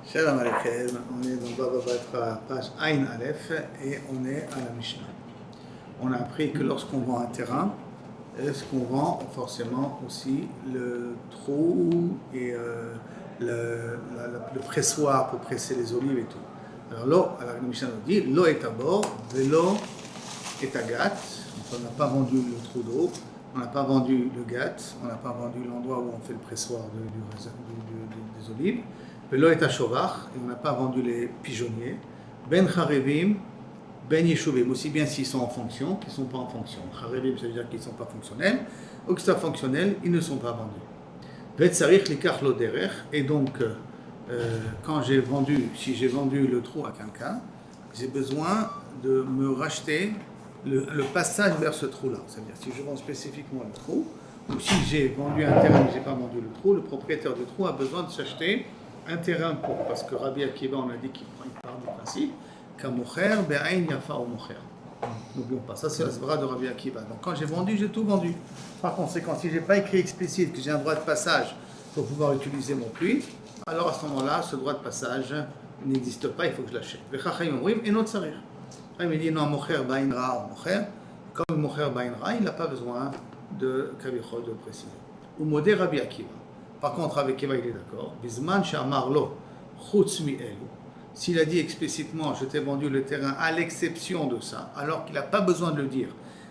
Shalom Aleichem, on est dans Baba Batra, page Ain Aleph, et on est à la Mishnah. On a appris que lorsqu'on vend un terrain, est-ce qu'on vend forcément aussi le trou et le pressoir pour presser les olives et tout. Alors l'eau, la Mishnah nous dit, l'eau est à bord, l'eau est à gâte, on n'a pas vendu le trou d'eau, on n'a pas vendu le gâte, on n'a pas vendu l'endroit où on fait le pressoir des olives. L'eau est à Shovach, et on n'a pas vendu les pigeonniers. Ben Charevim, Ben Yeshuvim, aussi bien s'ils sont en fonction qu'ils ne sont pas en fonction. Charevim, ça veut dire qu'ils ne sont pas fonctionnels, ou qu'ils sont fonctionnels, ils ne sont pas vendus. Vet Sarich Likach Lo Derech, et donc, quand j'ai vendu, si j'ai vendu le trou à quelqu'un, j'ai besoin de me racheter le passage vers ce trou-là. C'est-à-dire, si je vends spécifiquement le trou, ou si j'ai vendu un terrain mais je n'ai pas vendu le trou, le propriétaire du trou a besoin de s'acheter un terrain pour, parce que Rabbi Akiva, on a dit qu'il prend une part du principe, qu'Amocher, Be'ain Yafa au Mocher. N'oublions pas, ça c'est la svara de Rabbi Akiva. Donc quand j'ai vendu, j'ai tout vendu. Par conséquent, si je n'ai pas écrit explicite que j'ai un droit de passage pour pouvoir utiliser mon puits, alors à ce moment-là, ce droit de passage n'existe pas, il faut que je l'achète. Vechachayim oui, et notre sarir. Il me dit non, Mocher, Be'ain Ra au Mocher. Comme Mocher, Be'ain Ra, il n'a pas besoin de Kavichol de préciser. Ou modé Rabbi Akiva. Par contre, avec Eva, il est d'accord. Bisman Shamarlo, Chutz mi elu. S'il a dit explicitement, je t'ai vendu le terrain à l'exception de ça, alors qu'il n'a pas besoin de le dire.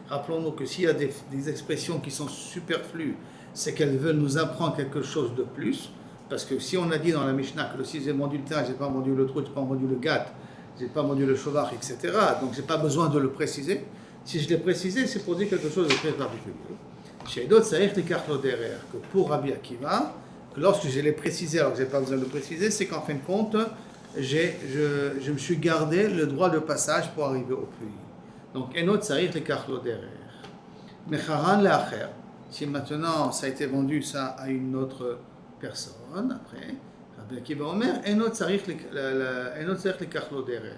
Rappelons-nous que s'il y a des expressions qui sont superflues, c'est qu'elles veulent nous apprendre quelque chose de plus. Parce que si on a dit dans la Mishnah que si j'ai vendu le terrain, je n'ai pas vendu le trou, je n'ai pas vendu le gâte, je n'ai pas vendu le cheval, etc. Donc je n'ai pas besoin de le préciser. Si je l'ai précisé, c'est pour dire quelque chose de très particulier. Chez d'autres, ça arrive que pour Rabbi Akiva, que lorsque je l'ai précisé, alors que je n'ai pas besoin de le préciser, c'est qu'en fin de compte, je me suis gardé le droit de passage pour arriver au puits. Donc, un autre, ça arrive derrière. Mecharan le'acher. Si maintenant ça a été vendu ça à une autre personne, après, Rabbi Akiva Omer, un autre, ça arrive derrière.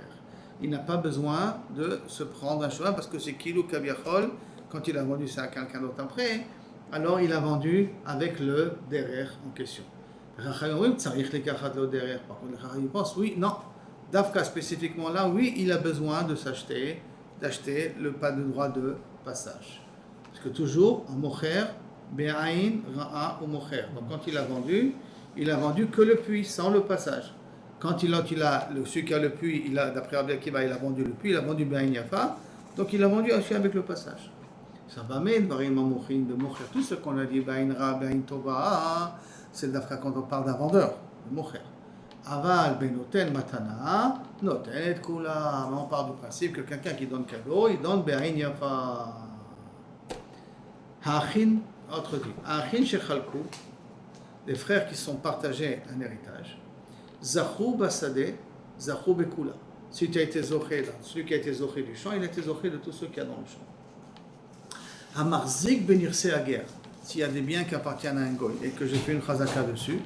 Il n'a pas besoin de se prendre un cheval parce que c'est Kilou Kaviachol. Quand il a vendu ça à quelqu'un d'autre après, alors il a vendu avec le derrière en question. Par contre, le Chacham pense, oui, non. Dafka spécifiquement là, oui, il a besoin de d'acheter le pas de droit de passage. Parce que toujours, en mocher, be'ain, ra'a ou mocher. Donc quand il a vendu que le puits, sans le passage. Quand celui qui a le puits, d'après Rabbi Akiva, il a vendu le puits, il a vendu be'ain yafa, donc il a vendu aussi avec le passage. Ça va mettre tout ce qu'on a dit, Bain Ra, Bain Tova, c'est d'Afrique quand on parle d'un vendeur, de Mocher. Aval, Benoten, Matana, Noten et Kula. On parle du principe que quelqu'un qui donne cadeau, il donne Bain Yafa. Hachin, autre dit, Hachin Shechalku, les frères qui sont partagés un héritage, Zachou Basade, Zachou Bekula. Celui qui a été zoché du champ, il a été zoché de tous ceux qui y a dans le champ. Hamarzik benirse ager, s'il y a des biens qui appartiennent à un goy et que j'ai fait une chazaka dessus,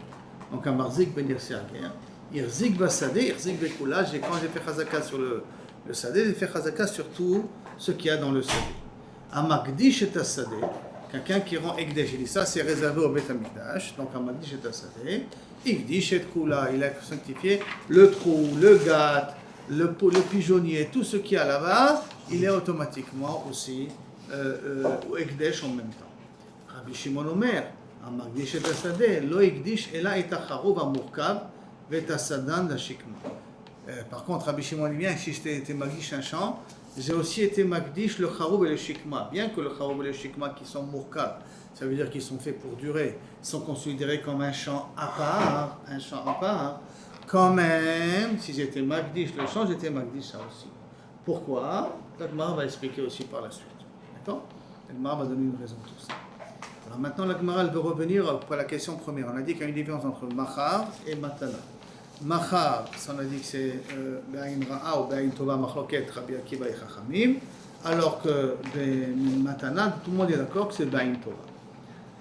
donc Hamarzik benirse ager, irzik basade, irzik bekula, quand j'ai fait chazaka sur le sadé, j'ai fait chazaka sur tout ce qu'il y a dans le sadé. Hamakdish et asade, quelqu'un qui rend ekdesh, il dit ça c'est réservé au Bet Hamikdash, donc Hamakdish et asade, ikdish et kula, il a sanctifié le trou, le gâte, le pigeonnier, tout ce qu'il y a là-bas, il est automatiquement aussi ou Ekdesh en même temps. Rabbi Shimon Omer, Amagdish et Asadeh, lo Ekdish ela et Acharov amurkav vet Asadan d'Ashikma. Par contre, Rabbi Shimon dit bien, si j'étais été Magdish un champ, j'ai aussi été Magdish le Charov et le Shikma. Bien que le Charov et le Shikma qui sont murkav, ça veut dire qu'ils sont faits pour durer, sont considérés comme un champ à part, quand même, si j'étais Magdish le champ, j'étais Magdish ça aussi. Pourquoi? L'Agmara va expliquer aussi par la suite. D'accord? L'Agmara va donner une raison pour tout ça. Alors maintenant, l'Agmara veut revenir pour la question première. On a dit qu'il y a une différence entre Machar et Matana. Machar, ça on a dit que c'est Be'ain Ra'a ou Be'ain Tova Machloket, Rabbi Akiva et Chachamim, alors que Matana, tout le monde est d'accord que c'est Be'ain Tova.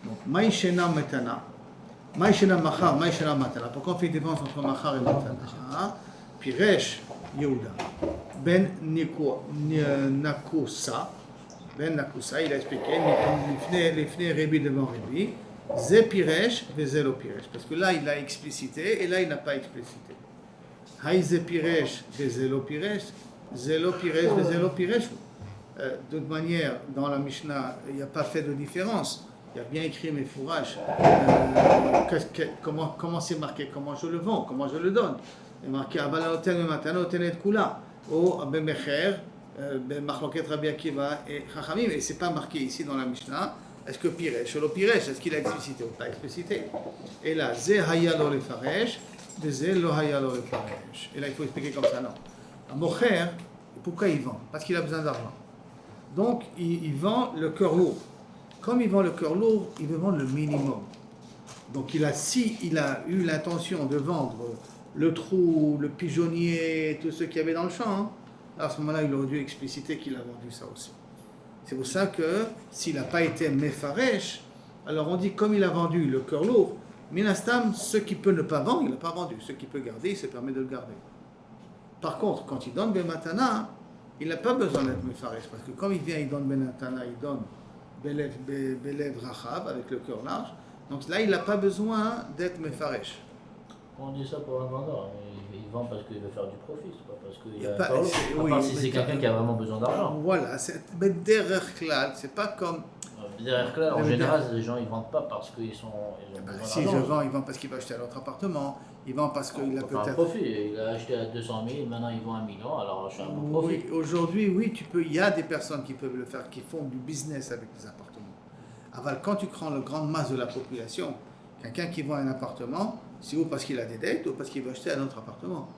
Donc, Maïshena Matana, Maïshena Machar, Maïshena Matana. Pourquoi on fait une différence entre Machar et Matana? Piresh Yehuda, Ben Nakusa, Ben Nakusa, il a expliqué, les fnei Rébi devant Rébi, Zé Piresh, Zé lo Piresh. Parce que là, il a explicité et là, il n'a pas explicité. Haï ze piresh, zélo piresh, zélo piresh, zélo piresh. De toute manière, dans la Mishnah, il n'y a pas fait de différence. Il y a bien écrit mes fourrages. Comment c'est marqué, comment je le vends, comment je le donne. Il est marqué Abalaoten Matana Otenet Kula, ou Bemecher, Machloket Rabbi Akiva et Chachamim. Et ce n'est pas marqué ici dans la Mishnah. Est-ce que Piresh, ou Piresh, est-ce qu'il a explicité ou pas explicité? Et là, Ze Hayalo le Faresh, Ze Lo Hayalo le Faresh. Et là, il faut expliquer comme ça, non. Un Mocher, pourquoi il vend? Parce qu'il a besoin d'argent. Donc, il vend le cœur lourd. Comme il vend le cœur lourd, il veut vendre le minimum. Donc, si il a eu l'intention de vendre le trou, le pigeonnier, tout ce qu'il y avait dans le champ, hein, à ce moment-là, il aurait dû expliciter qu'il a vendu ça aussi. C'est pour ça que s'il n'a pas été mefaresh, alors on dit comme il a vendu le cœur lourd, minastam, ce qui peut ne pas vendre, il n'a pas vendu. Ce qui peut garder, il se permet de le garder. Par contre, quand il donne Bematana, il n'a pas besoin d'être mefaresh, parce que comme il vient, il donne Benatana, il donne Belev Rachav, avec le cœur large, donc là, il n'a pas besoin d'être mefaresh. On dit ça pour un vendeur, il vend parce qu'il veut faire du profit, c'est pas parce qu'il a pas, à part si c'est quelqu'un qui a vraiment besoin d'argent. Voilà, mais derrière clad, c'est pas comme... Derrière clad, en général, les gens ils vendent pas parce qu'ils ont besoin d'argent. Si je vends, il vend parce qu'il va acheter un autre appartement, il vend parce qu'il a peut-être... un profit, il a acheté à 200 000, maintenant il vend 1 million, alors je fais un bon profit. Oui, aujourd'hui, oui, il y a des personnes qui peuvent le faire, qui font du business avec les appartements. Alors, quand tu prends la grande masse de la population, quelqu'un qui vend un appartement, c'est ou parce qu'il a des dettes ou parce qu'il veut acheter un autre appartement.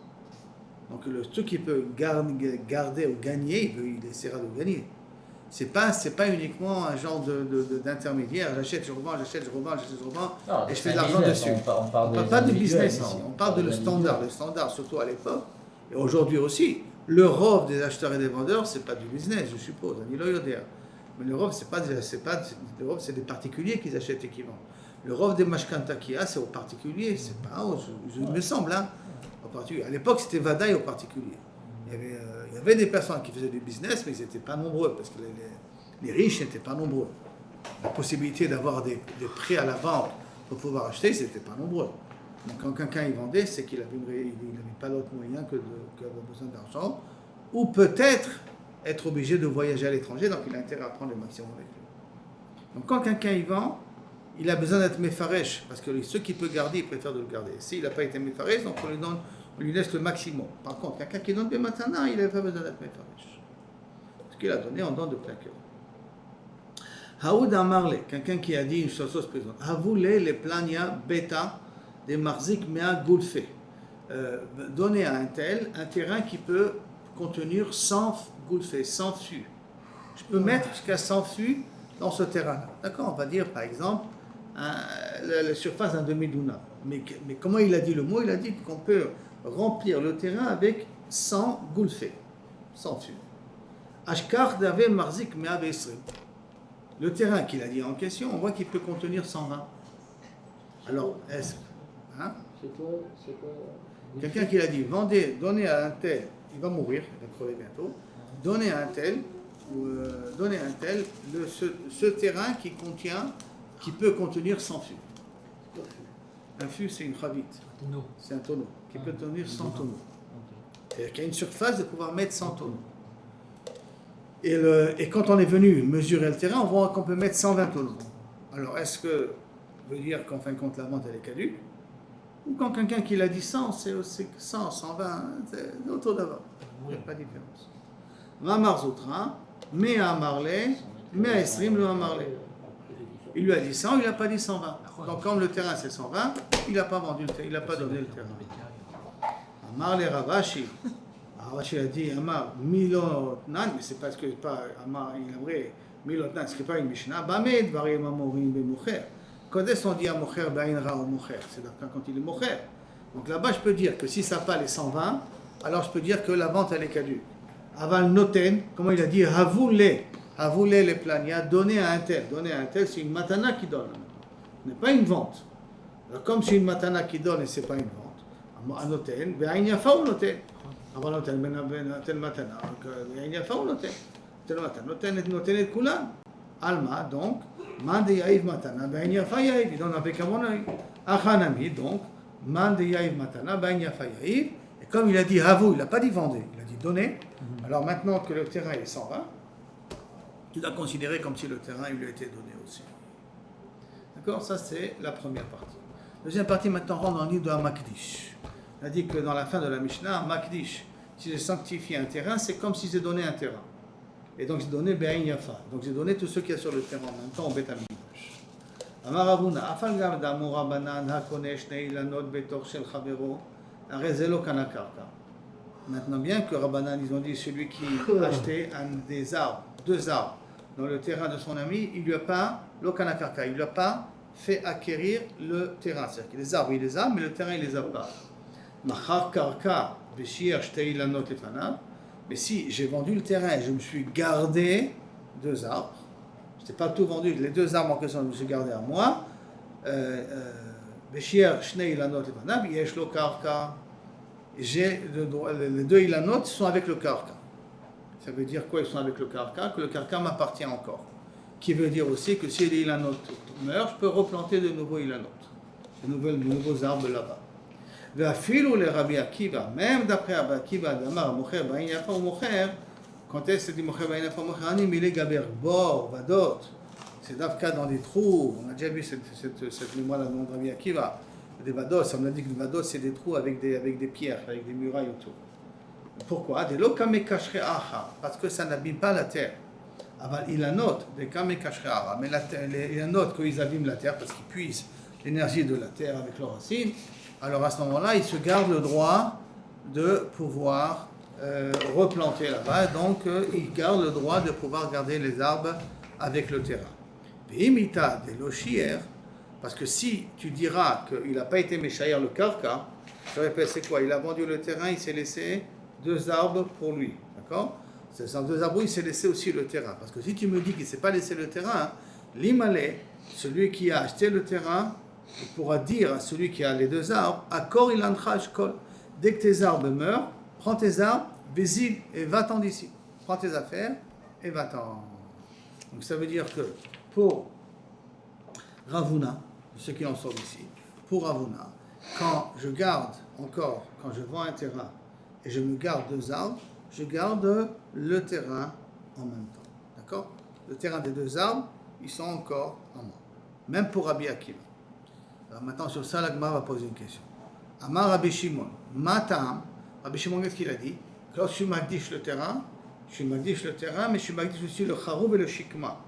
Donc, ce qu'il peut garder ou gagner, il essaiera de gagner. C'est pas uniquement un genre d'intermédiaire. J'achète, je revends, j'achète, je revends, j'achète, je revends, non, et je fais de l'argent dessus. On parle pas de business ici. On parle de le standard, surtout à l'époque. Et aujourd'hui aussi, le rove des acheteurs et des vendeurs, c'est pas du business, je suppose. Mais le rove, le rove, c'est des particuliers qui achètent et qui vendent. Le rove des mashkanta qu'il y a, c'est aux particuliers, c'est pas il me semble, hein, aux particuliers. À l'époque, c'était vadaï aux particuliers. Il y avait des personnes qui faisaient du business, mais ils n'étaient pas nombreux, parce que les riches n'étaient pas nombreux. La possibilité d'avoir des prêts à la vente pour pouvoir acheter, c'était pas nombreux. Donc quand quelqu'un y vendait, c'est qu'il n'avait pas d'autre moyen que d'avoir besoin d'argent, ou peut-être être obligé de voyager à l'étranger, donc il a intérêt à prendre le maximum avec lui. Donc quand quelqu'un y vend, il a besoin d'être mefaresh, parce que ce qu'il peut garder, il préfère de le garder. S'il n'a pas été mefaresh, donc on lui laisse le maximum. Par contre, quelqu'un qui donne Bematana, il n'a pas besoin d'être mefaresh. Ce qu'il a donné, on donne de plein cœur. Haoud Amarle, quelqu'un qui a dit une chose présente. Havoulé les plania beta des marzik mea goulfé. Donner à un tel un terrain qui peut contenir 100 goulfé, 100 fûts. Je peux mettre jusqu'à 100 fûts dans ce terrain-là. D'accord, on va dire par exemple la surface d'un demi-douna. Mais comment il a dit le mot? Il a dit qu'on peut remplir le terrain avec 100 goulfés, 100 fûts. Ashkar d'ave marzik mea besrim. Le terrain qu'il a dit en question, on voit qu'il peut contenir 120. Alors, est-ce... Hein? C'est quoi quelqu'un qui a dit, donnez à un tel, il va mourir, il va crever bientôt, donnez à un tel ce terrain qui peut contenir 100 fûts. Un fût, c'est une chavite. C'est un tonneau qui peut contenir 100 tonneaux. C'est-à-dire qu'il y a une surface de pouvoir mettre 100 tonneaux. Et quand on est venu mesurer le terrain, on voit qu'on peut mettre 120 tonneaux. Alors, est-ce que veut dire qu'en fin de compte, la vente, elle est caduque? Ou quand quelqu'un qui l'a dit 100, c'est 100, 120, c'est autour d'avant. Il n'y a pas de différence. Ramar Zoutra, mais à Marley, mais à Esrim, le Marley. Il lui a dit 100, il n'a pas dit 120. Donc, comme le terrain c'est 120, il n'a pas vendu le terrain, il n'a pas donné le terrain. Marley Ravashi. Ravashi a dit Amar Milotnan, mais c'est parce que pas Amar, il aimerait Milotnan, ce qui n'est pas une Mishnah. Bamed, Varim Amorim, Bemocher. Quand est-ce qu'on dit à Mocher, Bainra ou Mocher? C'est quand il est Mocher. Donc là-bas, je peux dire que si ça pas les 120, alors je peux dire que la vente, elle est caduque. Aval Noten, comment il a dit Havoulé les plania, donner à un tel, c'est une matana qui donne. Ce n'est pas une vente. Alors, comme c'est une matana qui donne et ce n'est pas une vente, à Noten, Bain Yafa ou Noten. Aval Noten, Noten matana, Bain Yafa ou Noten. Noten et Kulan. Alma, donc, Man de Yaïv Matana, Ben Yafa Yaïv, il donne avec un bon oeil. Achanami, donc, Man de Yaïv Matana, Ben Yafa Yaïv, Et comme il a dit Havou, il n'a pas dit vendez, il a dit donnez. Alors maintenant que le terrain il s'en va, tu dois considérer comme si le terrain il lui a été donné aussi. D'accord? Ça c'est la première partie. Deuxième partie, maintenant rentre dans le livre de Makdish. On a dit que dans la fin de la Mishnah, Makdish, si j'ai sanctifié un terrain, c'est comme si j'ai donné un terrain. Et donc j'ai donné Be'ain Yafa. Donc j'ai donné tout ce qu'il y a sur le terrain en même temps au Beth Amikdash. Amar Ravuna, Afal Gam Damur Rabanan Hakonesh Neilanot Betor Shel Chavero, Arezelo Kanakarka. Maintenant, bien que Rabbanan, ils ont dit celui qui a acheté des arbres, 2 arbres, dans le terrain de son ami, il ne lui a pas, l'okanakarka, il ne lui a pas fait acquérir le terrain. C'est-à-dire que les arbres, il les a, mais le terrain, il ne les a pas. Machar karka, beshir shtei lanot lefanav. Mais si j'ai vendu le terrain et je me suis gardé 2 arbres, je n'ai pas tout vendu, les 2 arbres en question, je me suis gardé à moi, beshir shtei lanot lefanav, yesh lo karka. J'ai les 2 ilanot sont avec le karka. Ça veut dire quoi? Ils sont avec le karka, que le karka m'appartient encore. Qui veut dire aussi que si les ilanot meurent, je peux replanter de nouveaux ilanot, de nouveaux arbres là-bas. Vafilou les Rabbi Akiva, même d'après Rabbi Akiva, d'Amar Mocher Ba'in Yafa ou Mocher, quand est-ce que dit Mocher Ba'in Yafa ou Mocher, Anim il est gaber bor, vadot, c'est d'Afka dans des trous. On a déjà vu cette mémoire-là de Rabbi Akiva. Des vados, on a dit que les vados c'est des trous avec des pierres, avec des murailles autour. Pourquoi? Des lokame kashre aha, parce que ça n'abîme pas la terre. Aval ilanot, des kame kashre aha, mais les ilanot, quand ils abîment la terre, parce qu'ils puisent l'énergie de la terre avec leurs racines, alors à ce moment-là, ils se gardent le droit de pouvoir replanter là-bas, donc ils gardent le droit de pouvoir garder les arbres avec le terrain. Imita de l'oshier. Parce que si tu diras qu'il n'a pas été méchaïr le karka, je répète, c'est quoi? Il a vendu le terrain, il s'est laissé 2 arbres pour lui. D'accord? C'est 2 arbres, il s'est laissé aussi le terrain. Parce que si tu me dis qu'il ne s'est pas laissé le terrain, l'imalé, celui qui a acheté le terrain, il pourra dire à celui qui a les 2 arbres, Akor il antraj kol. Dès que tes arbres meurent, prends tes arbres, bézil et va-t'en d'ici. Prends tes affaires et va-t'en. Donc ça veut dire que pour Ravuna, ceux qui en sortent ici, pour Ravuna, quand je garde encore, quand je vends un terrain et je me garde 2 arbres, je garde le terrain en même temps. D'accord? Le terrain des 2 arbres, ils sont encore en moi. Même pour Rabbi Akiva. Alors maintenant, sur ça, l'Agma va poser une question. Amar Rabbi Shimon, Matam, Rabbi Shimon, qu'est-ce qu'il a dit? Quand je magdish le terrain, mais je magdish aussi le Charoub et le Shikma.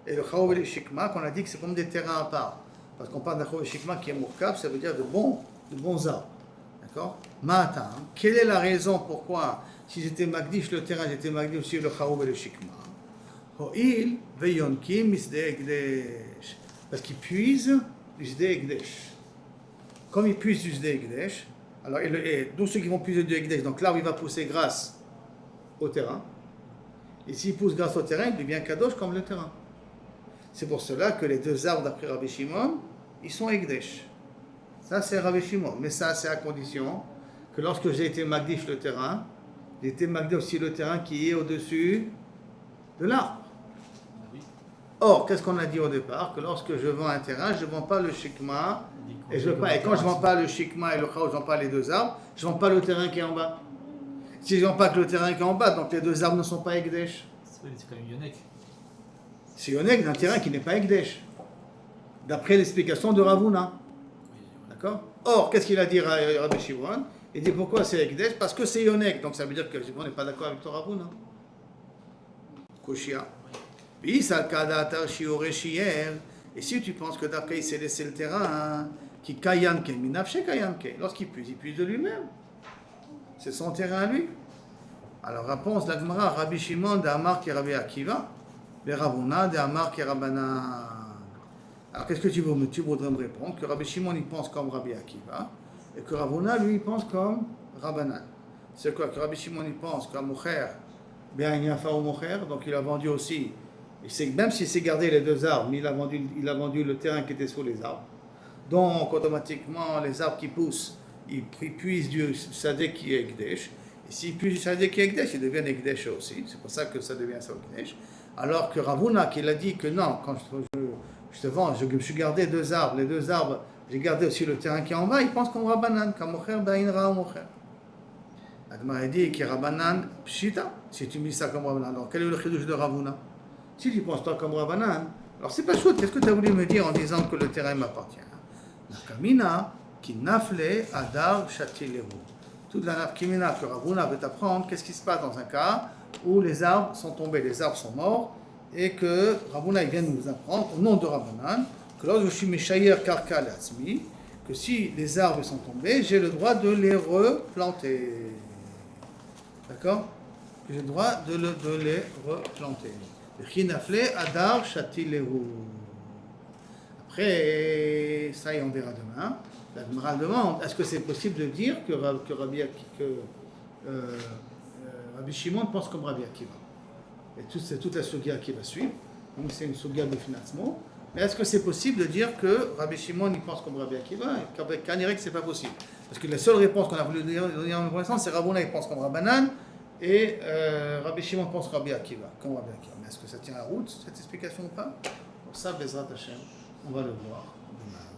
Et le Charoub et le Shikma, qu'on a dit que c'est comme des terrains à part. Parce qu'on parle d'un Charoub et Shikma qui est mourkab, ça veut dire de bons arbres. D'accord? Matam, quelle est la raison pourquoi, si j'étais magdish le terrain, j'étais magdish aussi le Charoub et le Shikma? Ho'il veyonkim misde ekdesh. Parce qu'ils puisent du Sde Ekdesh. Comme ils puisent du Sde Ekdesh, alors tous ceux qui vont puiser du Ekdesh, donc l'arbre il va pousser grâce au terrain. Et s'il pousse grâce au terrain, il devient kadosh comme le terrain. C'est pour cela que les 2 arbres d'après Rabbi Shimon, ils sont Ekdesh. Ça c'est Rabbi Shimon, mais ça c'est à condition que lorsque j'ai été magdish le terrain, j'ai été magdish aussi le terrain qui est au-dessus de l'arbre. Or, qu'est-ce qu'on a dit au départ? Que lorsque je vends un terrain, je ne vends pas le shikma, et quand je ne vends pas le shikma et le chaos, je ne vends pas les 2 arbres, je ne vends pas le terrain qui est en bas. Si je ne vends pas que le terrain qui est en bas, donc les 2 arbres ne sont pas Ekdesh. C'est quand même Yonek. C'est Yonek d'un terrain qui n'est pas Ekdesh, d'après l'explication de Ravuna. D'accord? Or, qu'est-ce qu'il a dit Rabbi Shimon? Il dit pourquoi c'est Ekdesh? Parce que c'est Yonek, donc ça veut dire que Shimon n'est pas d'accord avec ton Ravuna. Koshia. Et si tu penses que Dafka il s'est laissé le terrain, qui kayanke, minafshe kayanke, lorsqu'il puise de lui-même. C'est son terrain à lui. Alors réponse de la Gemara, Rabbi Shimon de Amar qui est Rabbi Akiva, le Ravuna de Amar qui est Rabbanan. Alors qu'est-ce que tu voudrais me répondre? Que Rabbi Shimon il pense comme Rabbi Akiva, et que Ravuna lui il pense comme Rabbanan. C'est quoi? Que Rabbi Shimon il pense comme Mocher, bien Yafa ou Mocher, donc il a vendu aussi. Même s'il s'est gardé les 2 arbres, mais il a vendu le terrain qui était sous les arbres. Donc, automatiquement, les arbres qui poussent, ils puisent du sadek qui est Ekdesh. Et s'ils puisent du sadek qui est Ekdesh, ils deviennent Ekdesh aussi. C'est pour ça que ça devient ça Ekdesh. Alors que Ravuna, qui a dit que non, quand je te vends, je me suis gardé 2 arbres. Les 2 arbres, j'ai gardé aussi le terrain qui est en bas. Il pense qu'on va banane, comme Mocher, Bain Ra, Mocher. La Gemara dit que Rabbanan Pshita, si tu me dis ça comme Rabbanan, alors quel est le chidouche de Ravuna? Si tu penses toi comme Rabbanan, alors c'est pas chaud, qu'est-ce que tu as voulu me dire en disant que le terrain m'appartient? Nakamina, qui nafle adar shatilehu. Toute la nafkimina que Ravuna veut apprendre, qu'est-ce qui se passe dans un cas où les arbres sont tombés, les arbres sont morts, et que Ravuna vient de nous apprendre, au nom de Rabbanan, que lorsque je suis Meshayer Karka Latzmi, que si les arbres sont tombés, j'ai le droit de les replanter. D'accord? J'ai le droit de les replanter. Chinafle adar shatilehu. Après, ça y on verra demain. La Gemara demande, est-ce que c'est possible de dire que Rabbi Shimon pense comme Rabbi Akiva? Et c'est toute la sugia qui va suivre. Donc c'est une sugia de financement. Mais est-ce que c'est possible de dire que Rabbi Shimon il pense comme Rabbi Akiva? Qu'avec Kanirek, c'est pas possible. Parce que la seule réponse qu'on a voulu donner en l'instant, c'est Rabbanan il pense comme Rabbanan et Rabbi Shimon pense Rabbi Akiva, comme Rabbi Akiva. Mais est-ce que ça tient la route, cette explication ou pas? Pour ça, Bezrat Hashem, on va le voir demain.